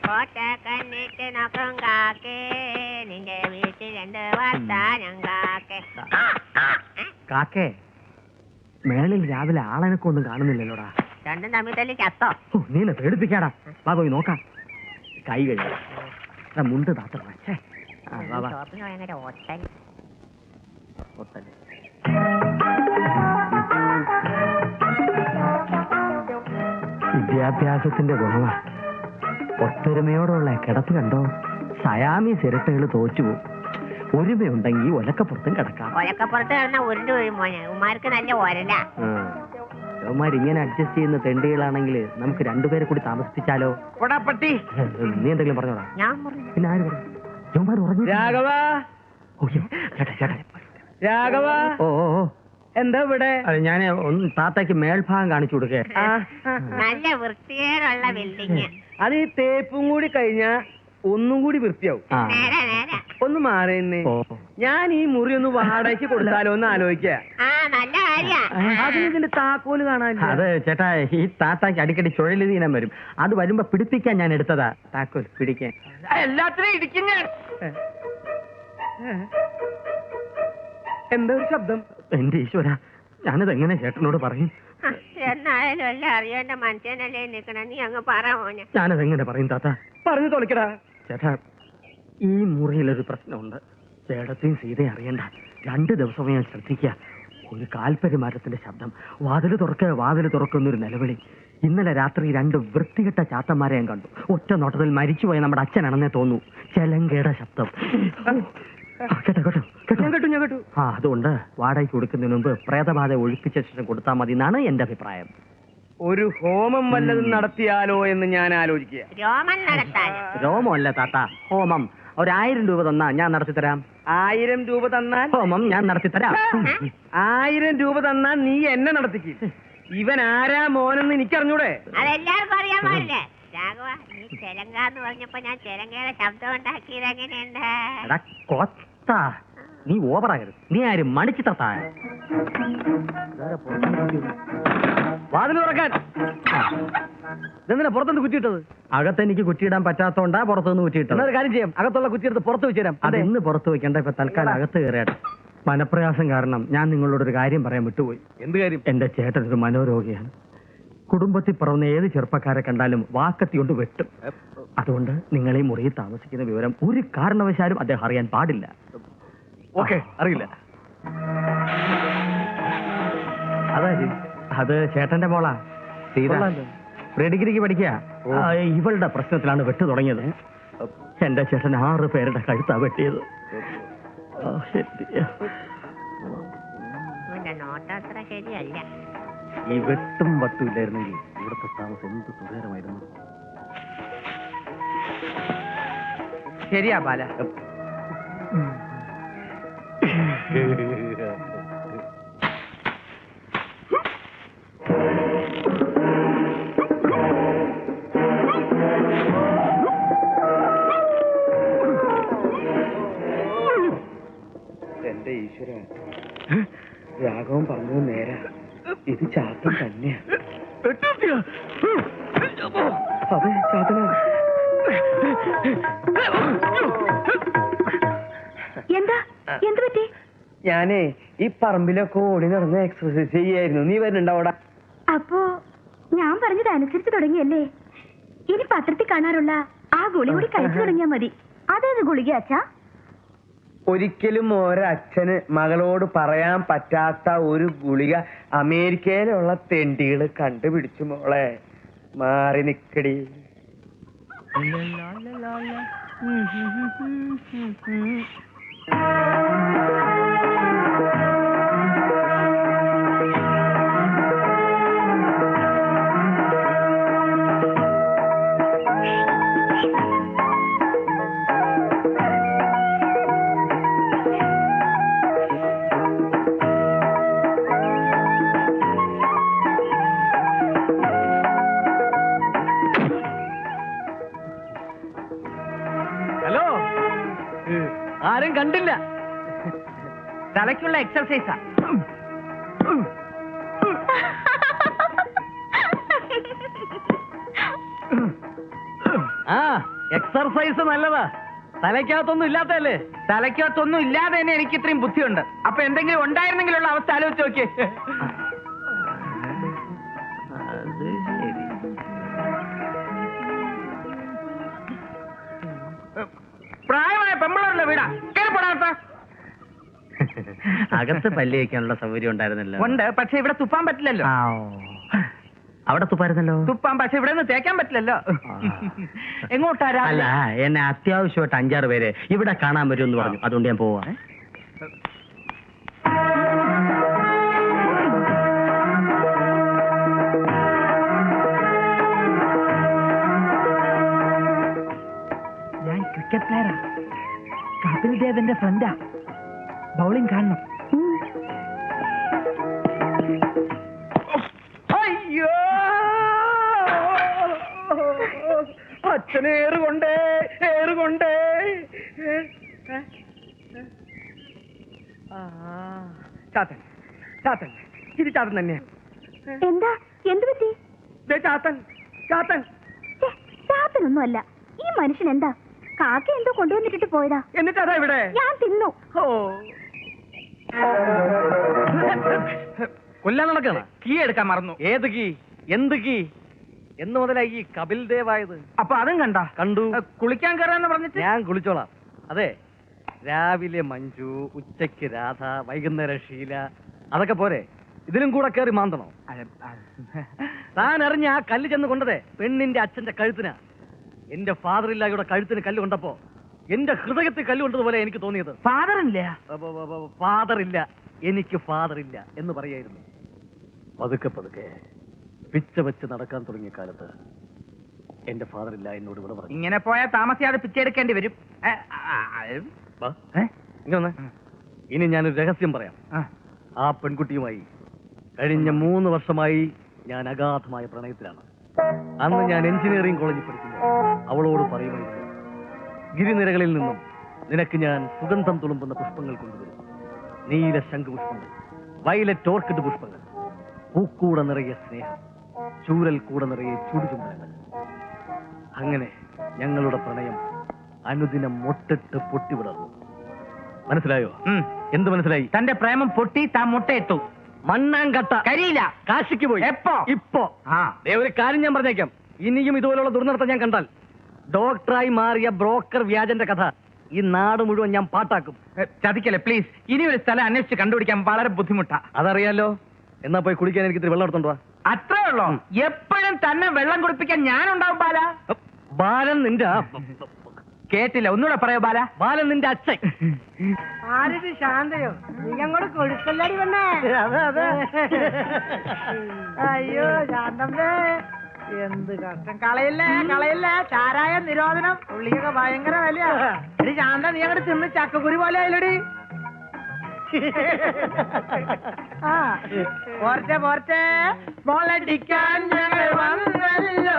കണ്ണിട്ട് നോക്കും കാക്കേ നിന്റെ വീട്ടിൽ രണ്ട് വർത്താനം കാക്കേ. കാക്കേ മേളിൽ രാവിലെ ആളെനക്കൊന്നും കാണുന്നില്ലല്ലോടാ. രണ്ടും തമ്മിൽ തല്ലി ചത്തോ? നീ എന്നെ പേടിപ്പിക്കാടാ. വാ പോയി നോക്കാം. കൈ കഴിയാ മുണ്ട് താത്ത. വിദ്യാഭ്യാസത്തിന്റെ ഗുണമാ. ഒത്തൊരുമയോടുള്ള കിടപ്പ് കണ്ടോ? സയാമി സിരട്ടകൾ തോറ്റുപോകും. ഒരുമയുണ്ടെങ്കിൽ ഒലക്കപ്പുറത്തും കിടക്കാം. ഒലക്കപ്പുറത്ത് കിടന്ന ഉരുണ്ട് വീഴും മോനെ. ഉമാർക്ക് നല്ല ഒരല. ഇങ്ങനെ അഡ്ജസ്റ്റ് ചെയ്യുന്ന തെണ്ടികളാണെങ്കിൽ നമുക്ക് രണ്ടുപേരെ കൂടി താമസിപ്പിച്ചാലോ? നീ എന്തെങ്കിലും പറഞ്ഞോടാ? പിന്നെ ആര് പറഞ്ഞു? രാഘവ, ഓ എന്താ ഇവിടെ? ഞാൻ ഒന്ന് താത്തയ്ക്ക് മേൽഭാഗം കാണിച്ചു കൊടുക്കേ. നല്ല വൃത്തികേടുള്ള ബിൽഡിങ്. അത് ഈ തേപ്പും കൂടി കഴിഞ്ഞാ ഒന്നും കൂടി വൃത്തിയാവും. ഒന്ന് മാറിയെന്നേ. ഞാൻ ഈ മുറി ഒന്ന് വാടകയ്ക്ക് കൊടുത്താലോ എന്ന് ആലോചിക്ക. അതിന്റെ താക്കോല് കാണാൻ. അത് ചേട്ടാ, ഈ താത്താക്ക് അടിക്കടി ചുഴലിതീനം വരും. അത് വരുമ്പോ പിടിപ്പിക്കാൻ ഞാൻ എടുത്തതാ. താക്കോൽ പിടിക്കാൻ എല്ലാത്തിനും ഇടിക്കും ഞാൻ. എന്താ ഒരു ശബ്ദം? എന്റെ ഈശ്വര, ഞാനത് എങ്ങനെ ചേട്ടനോട് പറയും? എന്നായാലും എല്ലാം അറിയേണ്ട മനുഷ്യനല്ലേ നിക്കണ. നീ അങ്ങ് പറ മോനെ. ഞാനത് എങ്ങനെ പറയും താത്ത? പറഞ്ഞു തുളക്കടാ. ചേട്ടാ, ഈ മുറിയിലൊരു പ്രശ്നമുണ്ട്. ചേട്ടത്തെയും സീതയും അറിയണ്ട. 2 ദിവസമേ ഞാൻ ശ്രദ്ധിക്കുക. ഒരു കാൽപരിമാറ്റത്തിന്റെ ശബ്ദം. വാതില് തുറക്കുന്നൊരു നിലവിളി. ഇന്നലെ രാത്രി 2 വൃത്തികെട്ട ചാത്തന്മാരെ ഞാൻ കണ്ടു. ഒറ്റ നോട്ടത്തിൽ മരിച്ചുപോയ നമ്മുടെ അച്ഛനാണെന്നേ തോന്നൂ. ചെലങ്കയുടെ ശബ്ദം. കേട്ടോ. അതുകൊണ്ട് വാടകയ്ക്ക് കൊടുക്കുന്നതിന് മുമ്പ് പ്രേതബാധ ഒഴിപ്പിച്ച ശേഷം കൊടുത്താൽ മതി എന്നാണ് എന്റെ അഭിപ്രായം. ഒരു ഹോമം വല്ലതും നടത്തിയാലോ എന്ന് ഞാൻ ആലോചിക്കുക. രോമമല്ല താത്ത, ഹോമം. 1000 രൂപ തന്നാ ഞാൻ നടത്തിത്തരാം. 1000 രൂപ തന്നാൽ ഹോമം ഞാൻ നടത്തിത്തരാം. 1000 രൂപ തന്നാൽ നീ എന്നെ നടത്തിക്കും. ഇവൻ ആരാ മോനെന്ന് എനിക്കറിഞ്ഞൂടെ? അതെല്ലാവർക്കും അറിയാൻ പാടില്ലേ? രാഘവ, നീ ചെലങ്കാന്ന് പറഞ്ഞപ്പോ ഞാൻ ചെലങ്കയുടെ ശബ്ദം ഉണ്ടാക്കിയത് എങ്ങനെയുണ്ട്? നീ ഓവറാകരുത്. നീ ആരും മണിച്ചിട്ടാ. വാതിൽ തുറക്കാൻ. ഇതെന്തിനാ പുറത്തുനിന്ന് കുറ്റിയിട്ടത്? അകത്തെനിക്ക് കുറ്റിയിടാൻ പറ്റാത്തോണ്ടാ പുറത്തുനിന്ന് കുറ്റിയിട്ടത്. ഒരു കാര്യം ചെയ്യാം, അകത്തുള്ള കുറ്റിയെടുത്ത് പുറത്ത് വെച്ചുതരാം. അത് ഇന്ന് പുറത്ത് വെക്കണ്ട, ഇപ്പൊ തൽക്കാലം അകത്ത് കയറിയാട്ടെ. മനപ്രയാസം കാരണം ഞാൻ നിങ്ങളോടൊരു കാര്യം പറയാൻ വിട്ടുപോയി. എന്ത് കാര്യം? എന്റെ ചേട്ടൻ ഒരു മനോരോഗിയാണ്. കുടുംബത്തിൽ പറവുന്ന ഏത് ചെറുപ്പക്കാരെ കണ്ടാലും വാക്കത്തി കൊണ്ട് വെട്ടും. അതുകൊണ്ട് നിങ്ങൾ ഈ മുറിയിൽ താമസിക്കുന്ന വിവരം ഒരു കാരണവശാലും അദ്ദേഹം അറിയാൻ പാടില്ല. ഓക്കെ, അറിയില്ല. അത് ചേട്ടന്റെ മോളാ സീത. പ്രീഡിഗ്രിക്ക് പഠിക്കുക. ഇവളുടെ പ്രശ്നത്തിലാണ് വെട്ട് തുടങ്ങിയത്. എന്റെ ചേട്ടൻ 6 പേരുടെ കഴുത്താ വെട്ടിയത്. ശരിയല്ല. ഈ വെട്ടും വട്ടും ഇല്ലായിരുന്നെങ്കിൽ ഇവിടുത്തെ താമസം എന്ത് സുഖകരമായിരുന്നു. ശരിയാ ബാല. എന്റെ ഈശ്വര, രാഘവൻ പറഞ്ഞത് നേരാ. ഇത് ചാത്തൻ തന്നെയാ. അതെ, ചാത്തനാ. എന്ത് പറ്റി? ഞാനേ ഈ പറമ്പിലൊക്കെ ഓടി നടന്ന് എക്സർസൈസ് ചെയ്യായിരുന്നു. നീ വരുന്നുണ്ടാവൂടാ? അപ്പോ ഞാൻ പറഞ്ഞത് അനുസരിച്ച് തുടങ്ങിയല്ലേ? ഇനി പത്രത്തിൽ കാണാറുള്ള ആ ഗുളി കൂടി കഴിച്ചു തുടങ്ങിയാ മതി. അതേത് ഗുളിക അച്ഛാ? ഒരിക്കലും ഒരച്ഛന് മകളോട് പറയാൻ പറ്റാത്ത ഒരു ഗുളിക അമേരിക്കയിലുള്ള തെണ്ടികള് കണ്ടുപിടിച്ചു മോളെ. മാറി നിക്കടി. ആരും കണ്ടില്ല. തലയ്ക്കുള്ള എക്സർസൈസാ. എക്സർസൈസ് നല്ലതാ. തലയ്ക്കകത്തൊന്നും ഇല്ലാത്തല്ലേ? തലയ്ക്കകത്തൊന്നും ഇല്ലാതെ തന്നെ എനിക്ക് ഇത്രയും ബുദ്ധിയുണ്ട്. അപ്പൊ എന്തെങ്കിലും ഉണ്ടായിരുന്നെങ്കിലുള്ള അവസ്ഥ ആലോചിച്ച് നോക്കിയേ. പ്രായമായ പെമ്പിളറുള്ള വീടാ. കേൾപ്പെടാത്ത അകത്ത് പല്ല് വയ്ക്കാനുള്ള സൗകര്യം ഉണ്ടായിരുന്നല്ലോ. ഉണ്ട്, പക്ഷെ ഇവിടെ തുപ്പാൻ പറ്റില്ലല്ലോ. അവിടെ തുപ്പായിരുന്നല്ലോ. തുപ്പാൻ, പക്ഷെ ഇവിടെ നിന്ന് തേക്കാൻ പറ്റില്ലല്ലോ. എങ്ങോട്ടാ? അല്ല, എന്നെ അത്യാവശ്യമായിട്ട് 5-6 പേര് ഇവിടെ കാണാൻ വരുമെന്ന് പറഞ്ഞു. അതുകൊണ്ട് ഞാൻ പോവാ. ഞാൻ ക്രിക്കറ്റ് പ്ലെയറാ. കപിൽ ദേവന്റെ ഫ്രണ്ടാ. ബൗളിംഗ് കാണണം. അയ്യോ, അച്ഛനെ ഏറുകൊണ്ടേ ഏറുകൊണ്ടേ. ചാത്തൻ ചാത്തൻ, ഇത് ചാത്തൻ തന്നെയാ. എന്താ? എന്ത് പറ്റി? ചാത്തൻ ചാത്തൻ. ചാത്തനൊന്നും അല്ല. ഈ മനുഷ്യൻ എന്താ? കാക്ക എന്തോ കൊണ്ടുവന്നിട്ടിട്ട് പോയതാ. എന്നിട്ട് അതാ ഇവിടെ. ഞാൻ തിന്നു. ഓ, കൊല്ലാൻ നടക്കണ? കീ എടുക്കാൻ മറന്നു. ഏത് കീ? എന്ത് കീ? എന്ന് മുതലായി ഈ കപിൽ ദേവായത്? അപ്പൊ അതും കണ്ട? കണ്ടു. കുളിക്കാൻ കയറാന്ന് പറഞ്ഞിട്ട് ഞാൻ കുളിച്ചോളാം. അതെ, രാവിലെ മഞ്ജു, ഉച്ചയ്ക്ക് രാധ, വൈകുന്നേരം ഷീല, അതൊക്കെ പോരെ? ഇതിലും കൂടെ കയറി മാന്തണോ? താൻ അറിഞ്ഞ ആ കല്ല് ചെന്ന് കൊണ്ടതേ പെണ്ണിന്റെ അച്ഛന്റെ കഴുത്തിനാ. എന്റെ ഫാദർ ഇല്ലായുടെ കഴുത്തിന് കല്ല് കൊണ്ടപ്പോ എന്റെ ഹൃദയത്തിൽ കല്ല് കൊണ്ടതുപോലെ എനിക്ക് തോന്നിയത്. ഫാദർ ഇല്ല. ഫാദർ ഇല്ല, എനിക്ക് ഫാദർ ഇല്ല എന്ന് പറയായിരുന്നു. പതുക്കെ പതുക്കെ പിച്ച വെച്ച് നടക്കാൻ തുടങ്ങിയ കാലത്ത് എന്റെ ഫാദർ ഇല്ല എന്നോട് ഇവിടെ പറഞ്ഞു. ഇങ്ങനെ പോയാൽ താമസിയാതെ പിച്ചെടുക്കേണ്ടി വരും. ഇങ്ങനെ വന്നേ. ഇനി ഞാനൊരു രഹസ്യം പറയാം. ആ പെൺകുട്ടിയുമായി കഴിഞ്ഞ 3 വർഷമായി ഞാൻ അഗാധമായ പ്രണയത്തിലാണ്. അന്ന് ഞാൻ എഞ്ചിനീയറിംഗ് കോളേജിൽ പഠിക്കുമ്പോൾ അവളോട് പറയുമായിരുന്നു, ഗിരിനിരകളിൽ നിന്നും നിനക്ക് ഞാൻ സുഗന്ധം തുളുമ്പുന്ന പുഷ്പങ്ങൾ കൊണ്ടുവരും. നീല ശംഖുപുഷ്പങ്ങൾ, വയലറ്റ് ഓർക്കിഡ് പുഷ്പങ്ങൾ, പൂക്കൂട നിറയെ സ്നേഹം, ചൂരൽ കൂടെ നിറയെ ചുടുചുംബനങ്ങൾ. അങ്ങനെ ഞങ്ങളുടെ പ്രണയം അനുദിനം മൊട്ടിട്ട് പൊട്ടിവിടർന്നു. മനസ്സിലായോ? എന്ത് മനസ്സിലായി? തന്റെ പ്രേമം പൊട്ടി, താൻ മുട്ടയിട്ടു. മണ്ണാങ്കട്ട കരിയില്ല. കാശിക്ക് പോയി. എപ്പോ? ഇപ്പോ. ഒരു കാര്യം ഞാൻ പറഞ്ഞേക്കാം, ഇനിയും ഇതുപോലുള്ള ദുർനടത്തം ഞാൻ കണ്ടാൽ ഡോക്ടറായി മാറിയ ബ്രോക്കർ വ്യാജന്റെ കഥ ഈ നാട് മുഴുവൻ ഞാൻ പാട്ടാക്കും. ചതിക്കല്ലേ പ്ലീസ്. ഇനി ഒരു സ്ഥലം അന്വേഷിച്ച് കണ്ടുപിടിക്കാൻ വളരെ ബുദ്ധിമുട്ടാ. അതറിയാലോ. എന്നാ പോയി കുടിക്കാൻ എനിക്ക് ഇത്തിരി വെള്ളം എടുത്തോണ്ട് വാ. അത്രേ ഉള്ളോ? എപ്പോഴും തന്നെ വെള്ളം കുടിപ്പിക്കാൻ ഞാനുണ്ടാവും ബാല. ബാലൻ നിന്റെ കേട്ടില്ല, ഒന്നുകൂടെ പറയോ ബാല. ബാലൻ നിന്റെ അച്ഛൻ. ആരിത് ശാന്തയോ? നീ അങ്ങോട്ട് കൊടുക്കല്ലടി വണ്ണേ. അതെ അതെ. അയ്യോ ശാന്തമ്മേ, എന്ത് കഷ്ടം. കളയില്ലേ കളയില്ലേ, ചാരായ നിരോധനം. ഉള്ളിയൊക്കെ ഭയങ്കര വിലയാ. എടി ശാന്ത, നീ അങ്ങോട്ട് തിന്ന് ചക്കക്കുരി പോലെ ആയില്ലടി. ആ പോർച്ചെ പോർച്ചെ മോളടിക്കാൻ ഞങ്ങൾ വന്നല്ലോ.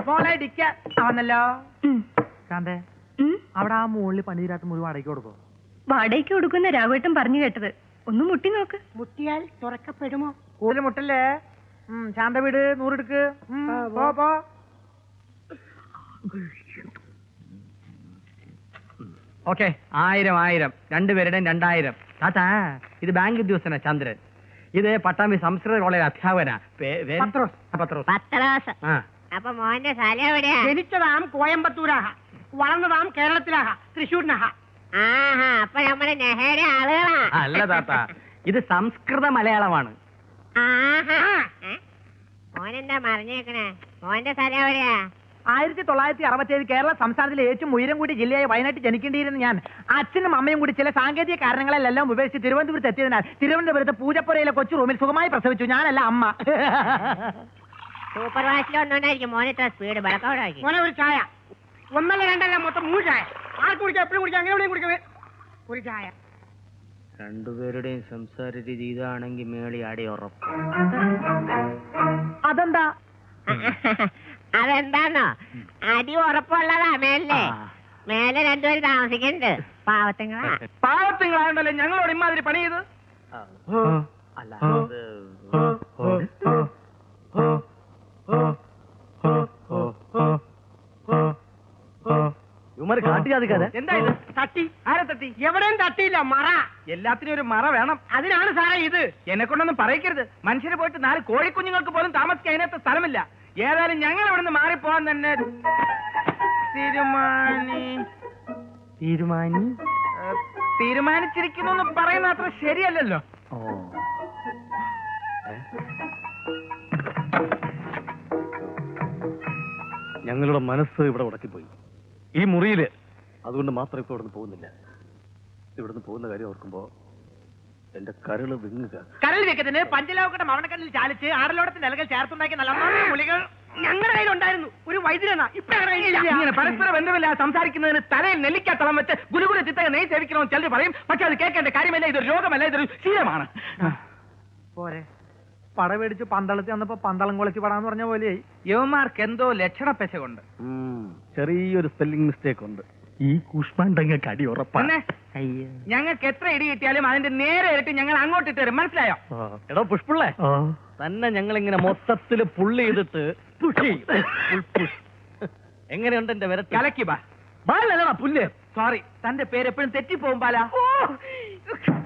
മോളടിക്കാന്നല്ലോ. ശാന്തേ, അവിടെ ആ മുകളിൽ പണി തീരാത്ത മുറി വാടകയ്ക്ക് കൊടുക്കോ? വാടകയ്ക്ക് കൊടുക്കുന്ന രാഘവേട്ടൻ പറഞ്ഞു കേട്ടത്. ഒന്ന് മുട്ടി നോക്ക്. മുട്ടിയാൽ തുറക്കപ്പെടുമോ? കൂടുതൽ മുട്ടല്ലേ. ശാന്ത വീട് 100 എടുക്ക്. പോ. ഓക്കെ, 1000 രണ്ടുപേരുടെയും 2000. താത്താ, ഇത് ബാങ്ക് ഉദ്യോഗസ്ഥനാ ചന്ദ്രൻ. ഇത് പട്ടാമ്പി സംസ്കൃത കോളേജ് അധ്യാപകനാ. പത്രോസ്. പത്രോസ്. ആ, അപ്പൊ മോന്റെ സ്ഥലം എവിടെയാ? ജനിച്ചതാം കോയമ്പത്തൂരാഹ, വളർന്നതാം കേരളത്തിലാഹ, തൃശ്ശൂരിനാഹ. ആഹാ, അപ്പൊ നമ്മുടെ നെഹയുടെ ആളുകളാ. അല്ല താത്ത, ഇത് സംസ്കൃത മലയാളമാണ്. ആഹാ. മോനെന്താ മറിഞ്ഞേക്കണേ? മോന്റെ സ്ഥലം എവിടെയാ? 1967 കേരള സംസ്ഥാനത്തിലെ ഏറ്റവും ഉയരം കൂടിയ ജില്ലയായ വയനാട്ടിൽ ജനിക്കേണ്ടിയിരുന്ന ഞാൻ അച്ഛനും അമ്മയും കൂടി ചില സാങ്കേതിക കാരണങ്ങളെല്ലാം ഉപേക്ഷിച്ച് തിരുവനന്തപുരത്ത് എത്തിയതിനാൽ തിരുവനന്തപുരത്ത് പൂജപ്പുരയിലെ കൊച്ചു റൂമിൽ സുഖമായി പ്രസവിച്ചു. ഞാനല്ല, അമ്മ. സൂപ്പർ വാഷിൽ ഒന്നുകൊണ്ടായിരിക്കും മോനെ ഇത്ര സ്പീഡ്. ബളക്കോടാക്കി മോനെ ഒരു ചായ. 1 അല്ല 2 അല്ല, മൊത്തം 3 ചായ. ആർക്ക് കുടിക്കാം? എപ്പോഴും കുടിക്കാം, അങ്ങനെ കുടിക്കവേ. ഒരു ചായ. രണ്ടുപേരുടെയും സംസാര രീതി ഇതാണെങ്കിൽ മേളി ആടി ഉറപ്പ്. അതെന്താ? അതെന്താന്നോ, അടി ഉറപ്പുള്ളതാ മേലെ. മേലെ 2 പേര് താമസിക്കുന്നുണ്ട്. പാവത്തുങ്ങളാ. പാവത്തിങ്ങളായോണ്ടല്ലേ ഞങ്ങളോട് ഇമാതിരി പണി ചെയ്ത്. അല്ല ഇവന്മാര് കാട്ടിയാതിക്കാതെ എന്താ ഇത്? തട്ടി? ആരെ തട്ടി? എവിടെയും തട്ടിയില്ല. മറ. എല്ലാത്തിനും ഒരു മറ വേണം. അതിനാണ് സാറേ ഇത്. എന്നെ കൊണ്ടൊന്നും പറയിക്കരുത്. മനുഷ്യര് പോയിട്ട് 4 കോഴിക്കുഞ്ഞുങ്ങൾക്ക് പോലും താമസിക്കാൻ അതിനകത്ത് സ്ഥലമില്ല. ഏതായാലും ഞങ്ങൾ ഇവിടെ നിന്ന് മാറിപ്പോവാൻ തന്നെ തീരുമാനിച്ചിരിക്കുന്നു എന്ന് പറയുന്ന അത്ര ശരിയല്ലല്ലോ. ഞങ്ങളുടെ മനസ്സ് ഇവിടെ ഉടക്കിപ്പോയി. ഈ മുറിയില് അതുകൊണ്ട് മാത്രം ഇപ്പൊ ഇവിടുന്ന് പോകുന്നില്ല. ഇവിടുന്ന് പോകുന്ന കാര്യം ഓർക്കുമ്പോ എന്റെ കരള് വിങ്ങുക. കരൾ വെക്കത്തിന് പഞ്ചലോകട്ട മവണക്കല്ലിൽ ചാലിച്ച് ആടലോടത്തിന്റെ ഇലകൾ ചേർത്തുണ്ടാക്കി നല്ല ഗുളികൾ ഞങ്ങളുടെ കയ്യിലുണ്ടായിരുന്നു. ഒരു വൈദ്യനാ. ഇങ്ങനെ പരസ്പര ബന്ധമില്ലാതെ സംസാരിക്കുന്നതിന് തലയിൽ നെല്ലിക്കാത്തളം വെച്ച് ഗുലുഗുല ചിത്തക നെയ് സേവിക്കണമെന്ന് ചിലർ പറയും. പക്ഷെ അത് കേൾക്കേണ്ട കാര്യമല്ല. ഇതൊരു രോഗമല്ല, ഇതൊരു ശീലമാണ്. പോരെ പട മേടിച്ച് പന്തളത്തി വന്നപ്പോ പന്തളം കുളച്ച് പടാന്ന് പറഞ്ഞ പോലെയായി. യുവമാർക്ക് എന്തോ ലക്ഷണപ്പെശകുണ്ട്. ചെറിയൊരു സ്പെല്ലിംഗ് മിസ്റ്റേക്ക് ഉണ്ട്. ഈ കൂഷ്മാണ്ടങ്ങൾക്ക് അടി ഉറപ്പാണ്. ഞങ്ങൾക്ക് എത്ര ഇടി കിട്ടിയാലും അതിന്റെ നേരെ ഇരട്ടി ഞങ്ങൾ അങ്ങോട്ട് ഇട്ട് തരും. മനസ്സിലായോ? എടോ പുഷ്പിള്ളേ, തന്നെ ഞങ്ങൾ ഇങ്ങനെ മൊത്തത്തില് പുള്ളി ചെയ്തിട്ട് എങ്ങനെയുണ്ട് എന്റെ വിരൽ? കലക്കി ബാ. ബാലല്ലടാ പുല്ല്. സോറി, തന്റെ പേര് എപ്പോഴും തെറ്റിപ്പോവും ബാല.